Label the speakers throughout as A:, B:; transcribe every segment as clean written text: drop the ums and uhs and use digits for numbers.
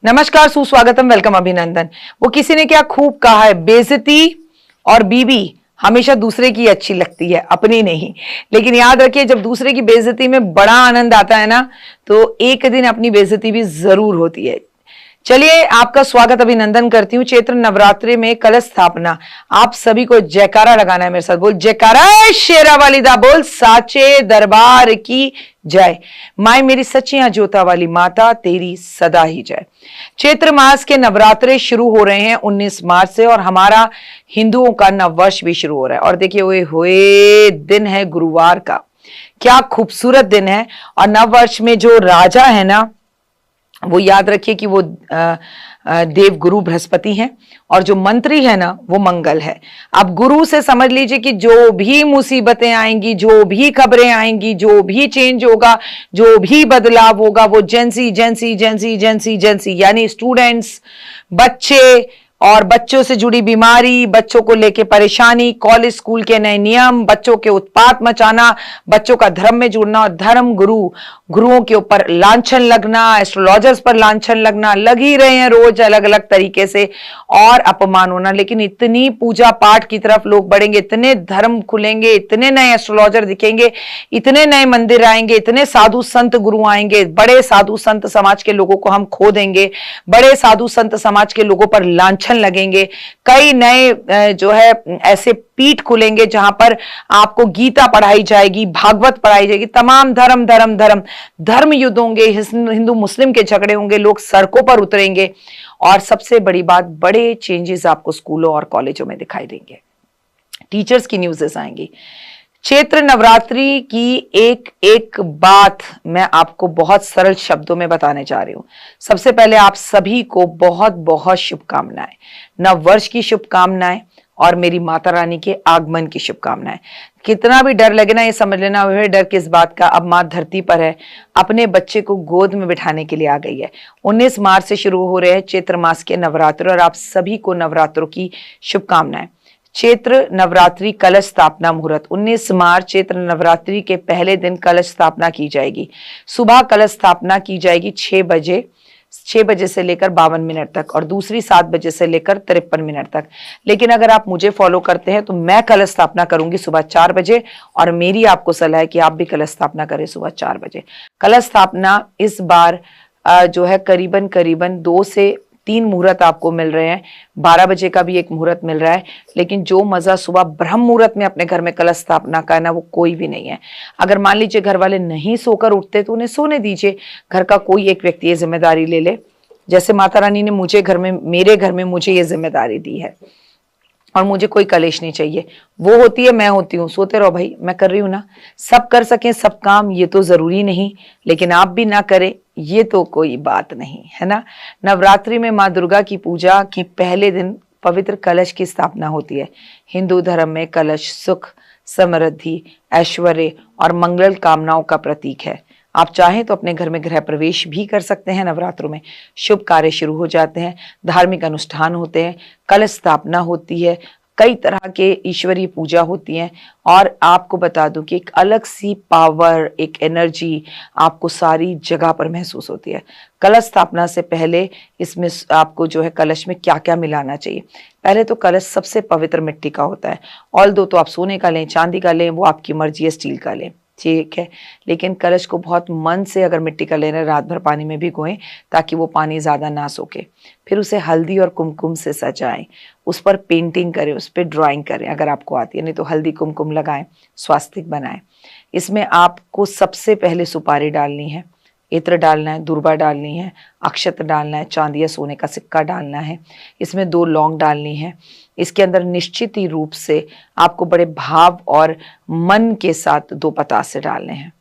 A: नमस्कार, सुस्वागतम, वेलकम, अभिनंदन। वो किसी ने क्या खूब कहा है, बेइज्जती और बीवी हमेशा दूसरे की अच्छी लगती है, अपनी नहीं। लेकिन याद रखिए, जब दूसरे की बेइज्जती में बड़ा आनंद आता है ना, तो एक दिन अपनी बेइज्जती भी जरूर होती है। चलिए, आपका स्वागत, अभिनंदन करती हूँ। चैत्र नवरात्रि में कलश स्थापना, आप सभी को जयकारा लगाना है मेरे साथ। बोल जयकारा, शेरा वाली दा बोल, साचे दरबार की जय। माई मेरी सच्चियां जोता वाली माता, तेरी सदा ही जय। चैत्र मास के नवरात्रे शुरू हो रहे हैं 19 मार्च से, और हमारा हिंदुओं का नववर्ष भी शुरू हो रहा है। और देखिए, हुए दिन है गुरुवार का, क्या खूबसूरत दिन है। और नववर्ष में जो राजा है ना, वो याद रखिए कि वो देव गुरु बृहस्पति हैं, और जो मंत्री है ना, वो मंगल है। अब गुरु से समझ लीजिए कि जो भी मुसीबतें आएंगी, जो भी खबरें आएंगी, जो भी चेंज होगा, जो भी बदलाव होगा, वो जेंसी जेंसी जेंसी जेंसी जेंसी यानी स्टूडेंट्स, बच्चे और बच्चों से जुड़ी बीमारी, बच्चों को लेके परेशानी, कॉलेज स्कूल के नए नियम, बच्चों के उत्पात मचाना, बच्चों का धर्म में जुड़ना, और धर्म गुरुओं के ऊपर लांछन लगना, एस्ट्रोलॉजर्स पर लांछन लगना, लग ही रहे हैं रोज अलग अलग तरीके से, और अपमान होना। लेकिन इतनी पूजा पाठ की तरफ लोग बढ़ेंगे, इतने धर्म खुलेंगे, इतने नए एस्ट्रोलॉजर दिखेंगे, इतने नए मंदिर आएंगे, इतने साधु संत गुरु आएंगे, बड़े साधु संत समाज के लोगों को हम खो देंगे, बड़े साधु संत समाज के लोगों पर लांछन लगेंगे। कई नए जो है ऐसे पीठ खुलेंगे जहां पर आपको गीता पढ़ाई जाएगी, भागवत पढ़ाई जाएगी, तमाम धर्म धर्म धर्म धर्म युद्ध होंगे, हिंदू मुस्लिम के झगड़े होंगे, लोग सड़कों पर उतरेंगे, और सबसे बड़ी बात, बड़े चेंजेस आपको स्कूलों और कॉलेजों में दिखाई देंगे। टीचर्स की न्यूज़ेस आएंगी। चैत्र नवरात्रि की एक एक बात मैं आपको बहुत सरल शब्दों में बताने जा रही हूं। सबसे पहले आप सभी को बहुत बहुत शुभकामनाएं, नव वर्ष की शुभकामनाएं, और मेरी माता रानी के आगमन की शुभकामनाएं। कितना भी डर लगे ना, ये समझ लेना, वह डर किस बात का, अब माँ धरती पर है, अपने बच्चे को गोद में बिठाने के लिए आ गई है। 19 मार्च से शुरू हो रहे हैं चैत्र मास के नवरात्र, और आप सभी को नवरात्रों की शुभकामनाएं। चैत्र नवरात्रि कलश स्थापना मुहूर्त 19 मार्च, चैत्र नवरात्रि के पहले दिन कलश स्थापना की जाएगी। सुबह कलश स्थापना की जाएगी 6 बजे से लेकर 52 मिनट तक, और दूसरी 7 बजे से लेकर 53 मिनट तक। लेकिन अगर आप मुझे फॉलो करते हैं तो मैं कलश स्थापना करूंगी सुबह 4 बजे, और मेरी आपको सलाह है कि आप भी कलश स्थापना करें सुबह 4 बजे। कलश स्थापना इस बार जो है करीबन 2 से 3 मुहूर्त आपको मिल रहे हैं, 12 बजे का भी एक मुहूर्त मिल रहा है। लेकिन जो मजा सुबह ब्रह्म मुहूर्त में अपने घर में कलश स्थापना का है ना, वो कोई भी नहीं है। अगर मान लीजिए घर वाले नहीं सोकर उठते तो उन्हें सोने दीजिए, घर का कोई एक व्यक्ति ये जिम्मेदारी ले ले। जैसे माता रानी ने मेरे घर में मुझे ये जिम्मेदारी दी है, और मुझे कोई कलेश नहीं चाहिए। वो होती है, मैं होती हूँ, सोते रहो भाई, मैं कर रही हूँ ना। सब कर सकें सब काम, ये तो जरूरी नहीं, लेकिन आप भी ना करें ये तो कोई बात नहीं है ना। नवरात्रि में माँ दुर्गा की पूजा के पहले दिन पवित्र कलश की स्थापना होती है। हिंदू धर्म में कलश सुख, समृद्धि, ऐश्वर्य और मंगल कामनाओं का प्रतीक है। आप चाहें तो अपने घर में गृह प्रवेश भी कर सकते हैं। नवरात्रों में शुभ कार्य शुरू हो जाते हैं, धार्मिक अनुष्ठान होते हैं, कलश स्थापना होती है, कई तरह के ईश्वरीय पूजा होती हैं। और आपको बता दूं कि एक अलग सी पावर, एक एनर्जी आपको सारी जगह पर महसूस होती है। कलश स्थापना से पहले इसमें आपको जो है कलश में क्या क्या मिलाना चाहिए। पहले तो कलश सबसे पवित्र मिट्टी का होता है। ऑल दो तो आप सोने का लें, चांदी का लें, वो आपकी मर्जी है, स्टील का लें, ठीक है। लेकिन कलश को बहुत मन से अगर मिट्टी का लेना है, रात भर पानी में भिगोएं ताकि वो पानी ज़्यादा ना सोखे। फिर उसे हल्दी और कुमकुम से सजाएं, उस पर पेंटिंग करें, उस पर ड्राइंग करें अगर आपको आती है, नहीं तो हल्दी कुमकुम लगाएं, स्वास्तिक बनाएं। इसमें आपको सबसे पहले सुपारी डालनी है, इत्र डालना है, दूर्बा डालनी है, अक्षत डालना है, चांदी या सोने का सिक्का डालना है, इसमें 2 लौंग डालनी है। इसके अंदर निश्चित ही रूप से आपको बड़े भाव और मन के साथ 2 पतासे डालने हैं।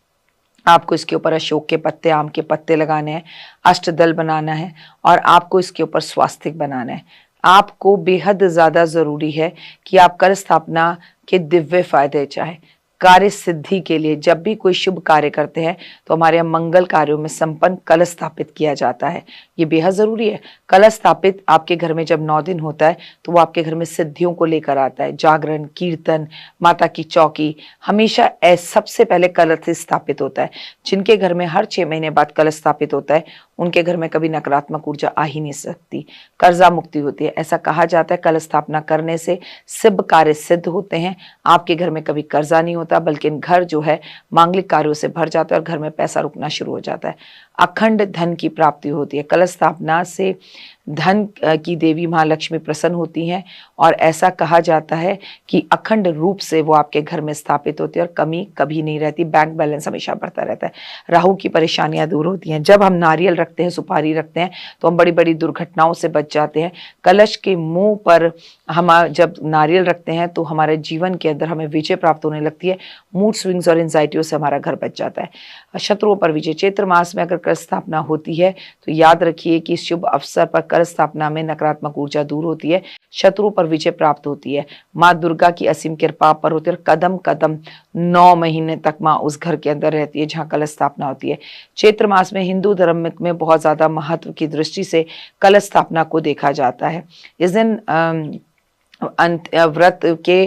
A: आपको इसके ऊपर अशोक के पत्ते, आम के पत्ते लगाने हैं, अष्टदल बनाना है, और आपको इसके ऊपर स्वास्तिक बनाना है। आपको बेहद ज्यादा जरूरी है कि आप कलश स्थापना के दिव्य फायदे चाहे कार्य सिद्धि के लिए, जब भी कोई शुभ कार्य करते हैं तो हमारे यहाँ मंगल कार्यों में संपन्न कलश स्थापित किया जाता है। ये बेहद जरूरी है। कलश स्थापित आपके घर में जब 9 दिन होता है तो वो आपके घर में सिद्धियों को लेकर आता है। जागरण, कीर्तन, माता की चौकी, हमेशा सबसे पहले कलश स्थापित होता है। जिनके घर में हर 6 महीने बाद कलश स्थापित होता है उनके घर में कभी नकारात्मक ऊर्जा आ ही नहीं सकती। कर्जा मुक्ति होती है। ऐसा कहा जाता है कलश स्थापना करने से शुभ कार्य सिद्ध होते हैं। आपके घर में कभी कर्जा नहीं होता, बल्कि घर जो है मांगलिक कार्यों से भर जाता है और घर में पैसा रुकना शुरू हो जाता है। अखंड धन की प्राप्ति होती है। कलश स्थापना से धन की देवी महालक्ष्मी प्रसन्न होती हैं और ऐसा कहा जाता है कि अखंड रूप से वो आपके घर में स्थापित होती है और कमी कभी नहीं रहती। बैंक बैलेंस हमेशा बढ़ता रहता है। राहु की परेशानियां दूर होती हैं। जब हम नारियल रखते हैं, सुपारी रखते हैं, तो हम बड़ी बड़ी दुर्घटनाओं से बच जाते हैं। कलश के मुंह पर हम जब नारियल रखते हैं तो हमारे जीवन के अंदर हमें विजय प्राप्त होने लगती है। मूड स्विंग्स और एंजाइटियों से हमारा घर बच जाता है। शत्रुओं पर विजय। चैत्र मास में अगर कलश स्थापना होती है तो याद रखिए कि शुभ अवसर पर कलश स्थापना में नकारात्मक ऊर्जा दूर होती है, शत्रुओं पर विजय प्राप्त होती है। माँ दुर्गा की असीम कृपा पर होती है और कदम कदम 9 महीने तक माँ उस घर के अंदर रहती है जहाँ कलश स्थापना होती है। चैत्र मास में हिंदू धर्म में बहुत ज्यादा महत्व की दृष्टि से कलश स्थापना को देखा जाता है। इस दिन व्रत के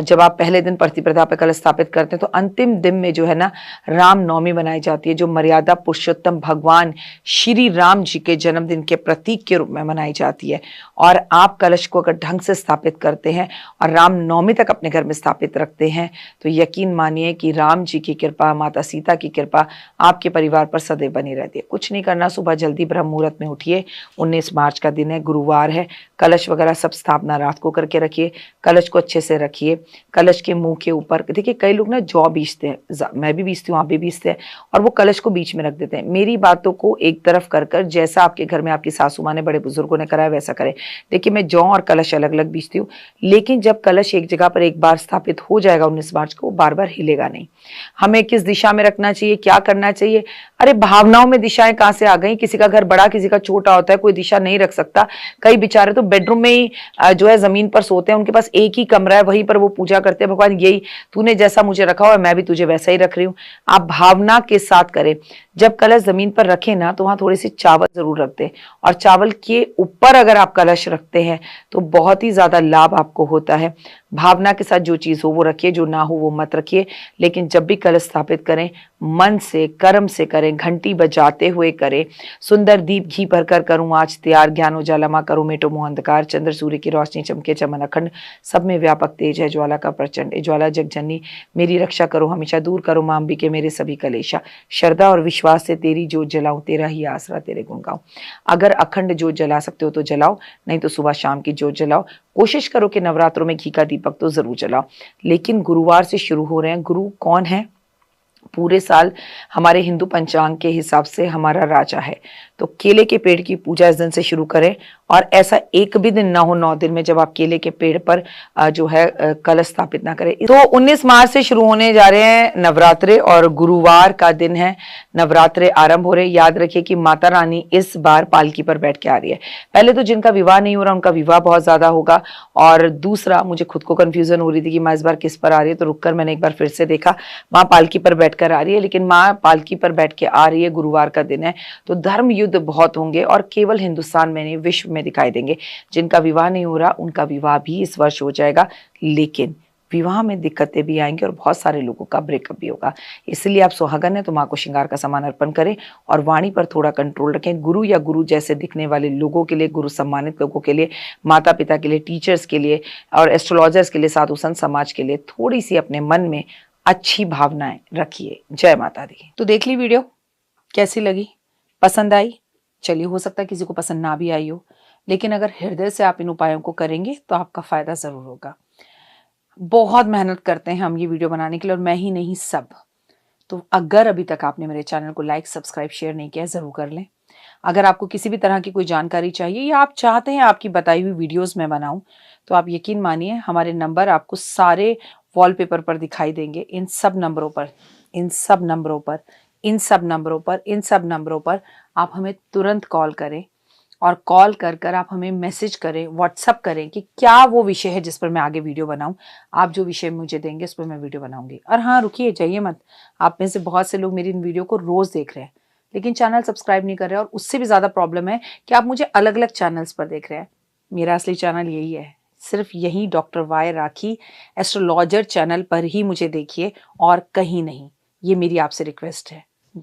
A: जब आप पहले दिन प्रतिपदा पर कलश स्थापित करते हैं तो अंतिम दिन में जो है ना राम नवमी मनाई जाती है, जो मर्यादा पुरुषोत्तम भगवान श्री राम जी के जन्मदिन के प्रतीक के रूप में मनाई जाती है। और आप कलश को अगर ढंग से स्थापित करते हैं और राम नवमी तक अपने घर में स्थापित रखते हैं तो यकीन मानिए कि राम जी की कृपा, माता सीता की कृपा आपके परिवार पर सदैव बनी रहती है। कुछ नहीं करना, सुबह जल्दी ब्रह्म मुहूर्त में उठिए। 19 मार्च का दिन है, गुरुवार है। कलश वगैरह सब स्थापना रात को करके रखिए। कलश को अच्छे से रखिए। कलश के मुंह के ऊपर देखिए कई लोग ना जौ बीजते हैं, मैं भी बीजती हूँ, आप भी बीजते हैं, और वो कलश को बीच में रख देते हैं। मेरी बातों को एक तरफ कर कर जैसा आपके घर में आपकी सासू माँ ने, बड़े बुजुर्गों ने कराया वैसा करें। देखिए मैं जौ और कलश अलग अलग बीजती हूँ, लेकिन जब कलश एक जगह पर एक बार स्थापित हो जाएगा 19 मार्च को, बार बार हिलेगा नहीं। हमें किस दिशा में रखना चाहिए, क्या करना चाहिए? अरे भावनाओं में दिशाएं कहां से आ गई? किसी का घर बड़ा, किसी का छोटा होता है, कोई दिशा नहीं रख सकता। कई बेचारे तो बेडरूम में ही जो है जमीन पर सोते हैं, उनके पास एक ही कमरा है, वहीं पर वो पूजा करते हैं, भगवान यही तूने जैसा मुझे रखा हुआ मैं भी तुझे वैसा ही रख रही हूँ। आप भावना के साथ करें। जब कलश जमीन पर रखें ना तो वहां थोड़े से चावल जरूर रख दें, और चावल के ऊपर अगर आप कलश रखते हैं तो बहुत ही ज्यादा लाभ आपको होता है। भावना के साथ जो चीज हो वो रखिए, जो ना हो वो मत रखिए। लेकिन जब भी कलश स्थापित करें मन से, कर्म से करें, घंटी बजाते हुए करें। सुंदर दीप घी भरकर करूं आज तैयार, ज्ञान उजाला मां करो मेटो मोह अंधकार, चंद्र सूर्य की रोशनी चमके चमन अखंड, सब में व्यापक तेज है ज्वाला का प्रचंड, ज्वाला जगजननी मेरी रक्षा करो हमेशा, दूर करो मां अंबिके मेरे सभी कलेशा, श्रद्धा और विश्वास से तेरी जोत जलाऊं, तेरा ही आसरा तेरे गुण गाऊं। अगर अखंड जोत जला सकते हो तो जलाओ, नहीं तो सुबह शाम की जोत जलाओ। कोशिश करो कि नवरात्रों में घी का दीपक तो जरूर जलाओ। लेकिन गुरुवार से शुरू हो रहे हैं। गुरु कौन है? पूरे साल हमारे हिंदू पंचांग के हिसाब से हमारा राजा है। तो केले के पेड़ की पूजा इस दिन से शुरू करें, और ऐसा एक भी दिन ना हो 9 दिन में जब आप केले के पेड़ पर जो है कलश स्थापित ना करें। तो 19 मार्च से शुरू होने जा रहे हैं नवरात्रे, और गुरुवार का दिन है, नवरात्रे आरंभ हो रहे। याद रखिए कि माता रानी इस बार पालकी पर बैठ के आ रही है। पहले तो जिनका विवाह नहीं हो रहा उनका विवाह बहुत ज्यादा होगा, और दूसरा मुझे खुद को कंफ्यूजन हो रही थी कि माँ इस बार किस पर आ रही है, तो रुककर मैंने एक बार फिर से देखा, माँ पालकी पर बैठकर आ रही है। लेकिन माँ पालकी पर बैठ के आ रही है, गुरुवार का दिन है, तो धर्म युद्ध बहुत होंगे, और केवल हिंदुस्तान में नहीं विश्व में दिखाई देंगे। जिनका विवाह नहीं हो रहा उनका विवाह भी इस वर्ष हो जाएगा, लेकिन विवाह में दिक्कतें भी आएंगी और बहुत सारे लोगों का ब्रेकअप भी होगा। इसलिए आप सुहागन है तो माँ को श्रृंगार का सामान अर्पण करें और वाणी पर थोड़ा कंट्रोल रखें। गुरु या गुरु जैसे दिखने वाले लोगों के लिए, गुरु सम्मानित लोगों के लिए, माता पिता के लिए, टीचर्स के लिए और एस्ट्रोलॉजर्स के लिए, साधु संत समाज के लिए थोड़ी सी अपने मन में अच्छी भावनाएं रखिए। जय माता दी। तो देख ली वीडियो, कैसी लगी? पसंद आई? चलिए, हो सकता है किसी को पसंद ना भी आई हो, लेकिन अगर हृदय से आप इन उपायों को करेंगे तो आपका फायदा जरूर होगा। बहुत मेहनत करते हैं हम ये वीडियो बनाने के लिए, और मैं ही नहीं सब। तो अगर अभी तक आपने मेरे चैनल को लाइक, सब्सक्राइब, शेयर नहीं किया, जरूर कर लें। अगर आपको किसी भी तरह की कोई जानकारी चाहिए या आप चाहते हैं आपकी बताई हुई वीडियोस मैं बनाऊं, तो आप यकीन मानिए हमारे नंबर आपको सारे वॉलपेपर पर दिखाई देंगे। इन सब नंबरों पर, इन सब नंबरों पर, इन सब नंबरों पर, इन सब नंबरों पर आप हमें तुरंत कॉल करें, और कॉल कर कर आप हमें मैसेज करें, व्हाट्सअप करें कि क्या वो विषय है जिस पर मैं आगे वीडियो बनाऊं। आप जो विषय मुझे देंगे उस पर मैं वीडियो बनाऊंगी। और हाँ, रुकिए, जाइए मत। आप में से बहुत से लोग मेरी इन वीडियो को रोज देख रहे हैं लेकिन चैनल सब्सक्राइब नहीं कर रहे हैं, और उससे भी ज्यादा प्रॉब्लम है कि आप मुझे अलग अलग चैनल्स पर देख रहे हैं। मेरा असली चैनल यही है, सिर्फ यही डॉक्टर वाई राखी एस्ट्रोलॉजर चैनल पर ही मुझे देखिए और कहीं नहीं। ये मेरी आपसे रिक्वेस्ट है।